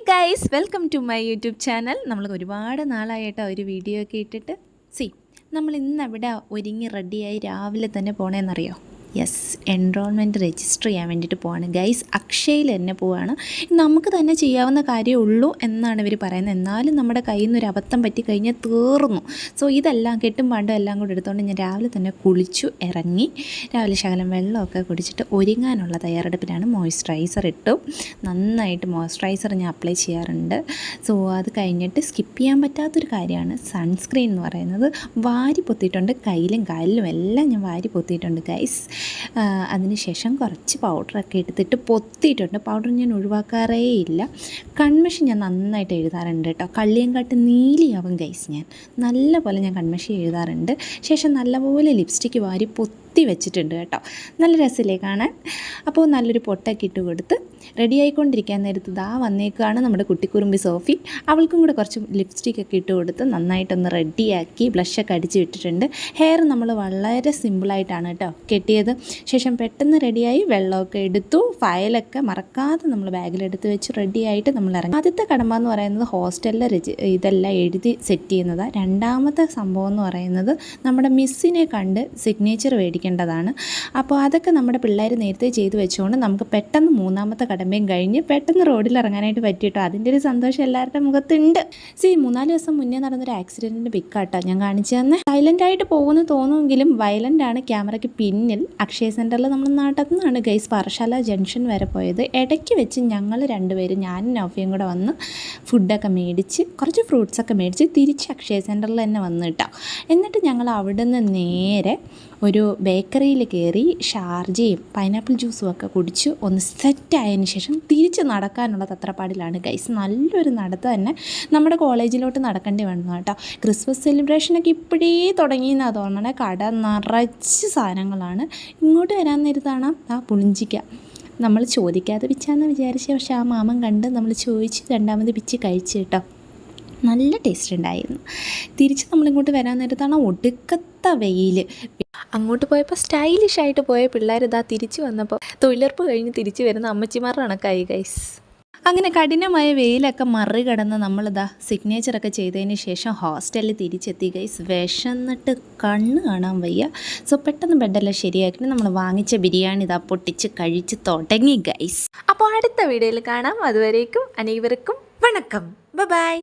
Guys, welcome to my YouTube channel. നമ്മൾ ഒരുപാട് നാളായിട്ടോ ഒരു വീഡിയോ ഒക്കെ ഇട്ടിട്ട്. നമ്മൾ ഇന്ന് അവിടെ ഒരുങ്ങി റെഡിയായി രാവിലെ തന്നെ പോകണമെന്നറിയോ? യെസ്, എൻറോൾമെൻറ്റ് രജിസ്റ്റർ ചെയ്യാൻ വേണ്ടിയിട്ട് പോവാണ് ഗൈസ്. അക്ഷയയിൽ തന്നെ പോവാണ്. നമുക്ക് തന്നെ ചെയ്യാവുന്ന കാര്യമേ ഉള്ളൂ എന്നാണ് ഇവർ പറയുന്നത്. എന്നാലും നമ്മുടെ കയ്യിൽ നിന്നൊരു അബദ്ധം പറ്റി കഴിഞ്ഞാൽ തീർന്നു. സോ ഇതെല്ലാം കെട്ടും പാണ്ടും എല്ലാം കൂടെ എടുത്തുകൊണ്ട് ഞാൻ രാവിലെ തന്നെ കുളിച്ചു ഇറങ്ങി. രാവിലെ ശകലം വെള്ളമൊക്കെ കുടിച്ചിട്ട് ഒരുങ്ങാനുള്ള തയ്യാറെടുപ്പിലാണ്. മോയ്സ്ചറൈസർ ഇട്ടു. നന്നായിട്ട് മോയ്സ്ചറൈസർ ഞാൻ അപ്ലൈ ചെയ്യാറുണ്ട്. സോ അത് കഴിഞ്ഞിട്ട് സ്കിപ്പ് ചെയ്യാൻ പറ്റാത്തൊരു കാര്യമാണ് സൺസ്ക്രീൻ എന്ന് പറയുന്നത്. വാരി പൊത്തിയിട്ടുണ്ട്, കയ്യിലും കാലിലും എല്ലാം ഞാൻ വാരി പൊത്തിയിട്ടുണ്ട് ഗൈസ്. അതിനുശേഷം കുറച്ച് പൗഡറൊക്കെ എടുത്തിട്ട് പൊത്തിയിട്ടുണ്ട്. പൗഡർ ഞാൻ ഒഴിവാക്കാറേ ഇല്ല. കൺമഷി ഞാൻ നന്നായിട്ട് എഴുതാറുണ്ട് കേട്ടോ. കള്ളിയങ്കാട്ട് നീലിയാവും ഗൈസ്. ഞാൻ നല്ല പോലെ ഞാൻ കൺമഷി എഴുതാറുണ്ട്. ശേഷം നല്ലപോലെ ലിപ്സ്റ്റിക്ക് വാരി പൊത്തി വെച്ചിട്ടുണ്ട് കേട്ടോ. നല്ല രസമില്ലേ കാണാൻ? അപ്പോൾ നല്ലൊരു പൊട്ടൊക്കെ ഇട്ട് കൊടുത്ത് റെഡി ആയിക്കൊണ്ടിരിക്കാൻ നേരത്ത് വന്നേക്കാണ് നമ്മുടെ കുട്ടിക്കുറുമ്പി സോഫി. അവൾക്കും കൂടെ കുറച്ച് ലിപ്സ്റ്റിക്കൊക്കെ ഇട്ട് കൊടുത്ത് നന്നായിട്ടൊന്ന് റെഡിയാക്കി ബ്ലഷൊക്കെ അടിച്ച് വിട്ടിട്ടുണ്ട്. ഹെയർ നമ്മൾ വളരെ സിമ്പിളായിട്ടാണ് കേട്ടോ കെട്ടിയത്. ശേഷം പെട്ടെന്ന് റെഡിയായി വെള്ളമൊക്കെ എടുത്തു. ഫയലൊക്കെ മറക്കാതെ നമ്മൾ ബാഗിലെടുത്ത് വെച്ച് റെഡിയായിട്ട് നമ്മൾ ഇറങ്ങി. ആദ്യത്തെ കടമ്പ എന്ന് പറയുന്നത് ഹോസ്റ്റലിൽ ഇതെല്ലാം എഴുതി സെറ്റ് ചെയ്യുന്നതാണ്. രണ്ടാമത്തെ സംഭവം എന്ന് പറയുന്നത് നമ്മുടെ മിസ്സിനെ കണ്ട് സിഗ്നേച്ചർ മേടിക്കേണ്ടതാണ്. അപ്പോൾ അതൊക്കെ നമ്മുടെ പിള്ളേർ നേരത്തെ ചെയ്ത് വെച്ചുകൊണ്ട് നമുക്ക് പെട്ടെന്ന് മൂന്നാമത്തെ കടമ്പയും കഴിഞ്ഞ് പെട്ടെന്ന് റോഡിൽ ഇറങ്ങാനായിട്ട് പറ്റിയിട്ടോ. അതിൻ്റെ ഒരു സന്തോഷം എല്ലാവരുടെ മുഖത്തുണ്ട്. 3-4 ദിവസം മുന്നേ നടന്നൊരു ആക്സിഡൻറ്റിൻ്റെ പിക്കാട്ടോ ഞാൻ കാണിച്ചു തന്നെ. സൈലൻ്റായിട്ട് പോകുമെന്ന് തോന്നുമെങ്കിലും വയലൻ്റാണ് ക്യാമറയ്ക്ക് പിന്നിൽ. അക്ഷയ സെൻറ്ററിൽ നമ്മൾ നാട്ടിൽ നിന്നാണ് ഗൈസ് പാറശാല ജംഗ്ഷൻ വരെ പോയത്. ഇടയ്ക്ക് വെച്ച് ഞങ്ങൾ രണ്ടുപേരും ഞാനും നൗഫിയും കൂടെ വന്ന് ഫുഡൊക്കെ മേടിച്ച് കുറച്ച് ഫ്രൂട്ട്സൊക്കെ മേടിച്ച് തിരിച്ച് അക്ഷയ സെൻറ്ററിൽ തന്നെ വന്ന് കേട്ടോ. എന്നിട്ട് ഞങ്ങൾ അവിടെ നിന്ന് നേരെ ഒരു ബേക്കറിയിൽ കയറി ഷാർജയും പൈനാപ്പിൾ ജ്യൂസും ഒക്കെ കുടിച്ച് ഒന്ന് സെറ്റായതിന് ശേഷം തിരിച്ച് നടക്കാനുള്ള തത്രപ്പാടിലാണ് ഗൈസ്. നല്ലൊരു നടത്ത് തന്നെ നമ്മുടെ കോളേജിലോട്ട് നടക്കേണ്ടി വന്നു കേട്ടോ. ക്രിസ്മസ് സെലിബ്രേഷനൊക്കെ ഇപ്പോഴേ തുടങ്ങിയെന്നാണ് തോന്നണേ. കട നിറച്ച് സാധനങ്ങളാണ്. ഇങ്ങോട്ട് വരാൻ നേരത്താണ് പുളിഞ്ചിക്ക നമ്മൾ ചോദിക്കാതെ പിച്ചാന്ന് വിചാരിച്ച, പക്ഷേ ആ മാമൻ കണ്ട് നമ്മൾ ചോദിച്ച് രണ്ടാമത് പിച്ച് കഴിച്ച് കേട്ടോ. നല്ല ടേസ്റ്റ് ഉണ്ടായിരുന്നു. തിരിച്ച് നമ്മളിങ്ങോട്ട് വരാൻ നേരത്താണ് ഒടുക്കത്ത വെയിൽ. അങ്ങോട്ട് പോയപ്പോൾ സ്റ്റൈലിഷായിട്ട് പോയ പിള്ളേർ തിരിച്ച് വന്നപ്പോൾ തൊഴിലുറപ്പ് കഴിഞ്ഞ് തിരിച്ച് വരുന്ന അമ്മച്ചിമാരുടെ കണക്കായി ഗൈസ്. അങ്ങനെ കഠിനമായ വെയിലൊക്കെ മറികടന്ന് സിഗ്നേച്ചറൊക്കെ ചെയ്തതിന് ശേഷം ഹോസ്റ്റലിൽ തിരിച്ചെത്തി ഗൈസ്. വിശന്നിട്ട് കണ്ണ് കാണാൻ വയ്യ. സോ പെട്ടെന്ന് ബെഡെല്ലാം ശരിയാക്കിയിട്ട് നമ്മൾ വാങ്ങിച്ച ബിരിയാണി പൊട്ടിച്ച് കഴിച്ച് തുടങ്ങി ഗൈസ്. അപ്പോൾ അടുത്ത വീഡിയോയിൽ കാണാം. അതുവരേക്കും അനേവർക്കും വണക്കം. ബൈ.